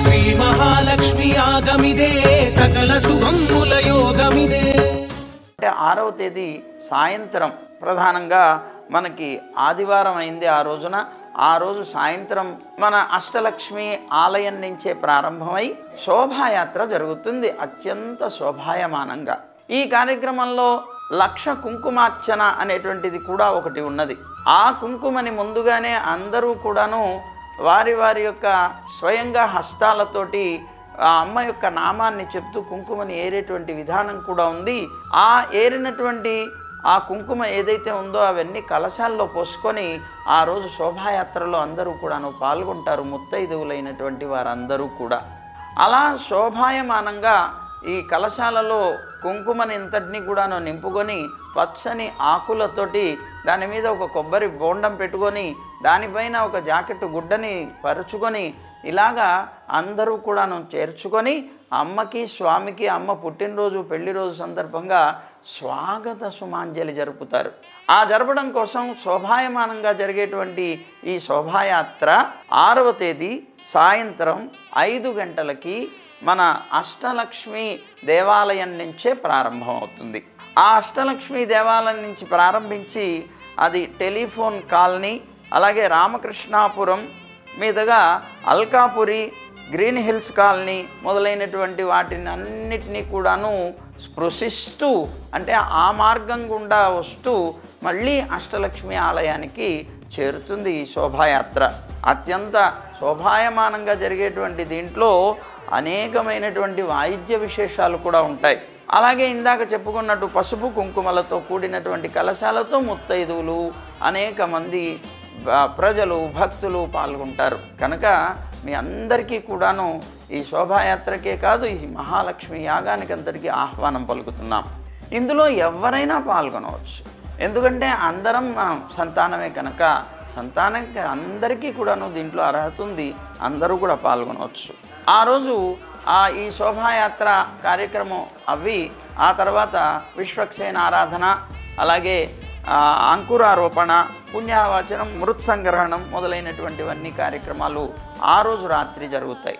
శ్రీ మహాలక్ష్మి యాగమిదే సకల శుభముల యోగమిదే. అంటే 6వ తేదీ సాయంత్రం ప్రధానంగా మనకి ఆదివారం అయింది. ఆ రోజు సాయంత్రం మన అష్టలక్ష్మి ఆలయం నుంచే ప్రారంభమై శోభాయాత్ర జరుగుతుంది అత్యంత శోభాయమానంగా. ఈ కార్యక్రమంలో 1,00,000 కుంకుమార్చన అనేటువంటిది కూడా ఒకటి ఉన్నది. ఆ కుంకుమని ముందుగానే అందరూ కూడాను వారి వారి యొక్క స్వయంగా హస్తాలతోటి ఆ అమ్మ యొక్క నామాన్ని చెప్తూ కుంకుమని ఏరేటువంటి విధానం కూడా ఉంది. ఆ ఏరినటువంటి ఆ కుంకుమ ఏదైతే ఉందో అవన్నీ కలశాల్లో పోసుకొని ఆ రోజు శోభాయాత్రలో అందరూ కూడాను పాల్గొంటారు, ముత్తైదువులైనటువంటి వారందరూ కూడా. అలా శోభాయమానంగా ఈ కలశాలలో కుంకుమని ఇంతటినీ కూడాను నింపుకొని పచ్చని ఆకులతోటి దాని మీద ఒక కొబ్బరి బోండం పెట్టుకొని దానిపైన ఒక జాకెట్ గుడ్డని పరుచుకొని ఇలాగా అందరూ కూడాను చేర్చుకొని అమ్మకి స్వామికి అమ్మ పుట్టినరోజు పెళ్లిరోజు సందర్భంగా స్వాగత సుమాంజలి జరుపుతారు. ఆ జరపడం కోసం శోభాయమానంగా జరిగేటువంటి ఈ శోభాయాత్ర 6వ తేదీ సాయంత్రం 5 గంటలకి మన అష్టలక్ష్మి దేవాలయం నుంచే ప్రారంభమవుతుంది. ఆ అష్టలక్ష్మి దేవాలయం నుంచి ప్రారంభించి అది టెలిఫోన్ కాలనీ, అలాగే రామకృష్ణాపురం మీదుగా అల్కాపురి, గ్రీన్ హిల్స్ కాలనీ మొదలైనటువంటి వాటిని అన్నిటినీ కూడాను స్పృశిస్తూ అంటే ఆ మార్గం గుండా వస్తూ మళ్ళీ అష్టలక్ష్మి ఆలయానికి చేరుతుంది ఈ శోభాయాత్ర. అత్యంత శోభాయమానంగా జరిగేటువంటి దీంట్లో అనేకమైనటువంటి వాయిద్య విశేషాలు కూడా ఉంటాయి. అలాగే ఇందాక చెప్పుకున్నట్టు పసుపు కుంకుమలతో కూడినటువంటి కలశాలతో ముత్తైదువులు అనేక మంది ప్రజలు భక్తులు పాల్గొంటారు. కనుక మీ అందరికీ కూడాను ఈ శోభాయాత్రకే కాదు ఈ మహాలక్ష్మి యాగానికి అందరికీ ఆహ్వానం పలుకుతున్నాం. ఇందులో ఎవరైనా పాల్గొనవచ్చు, ఎందుకంటే అందరం సంతానమే కనుక సంతానానికి అందరికీ కూడాను దీంట్లో అర్హత ఉంది, అందరూ కూడా పాల్గొనవచ్చు. ఆ రోజు ఈ శోభాయాత్ర కార్యక్రమం అవి ఆ తర్వాత విశ్వక్సేన ఆరాధన, అలాగే అంకురారోపణ, పుణ్యవాచనం, మృత్సంగ్రహణం మొదలైనటువంటివన్నీ కార్యక్రమాలు ఆ రోజు రాత్రి జరుగుతాయి.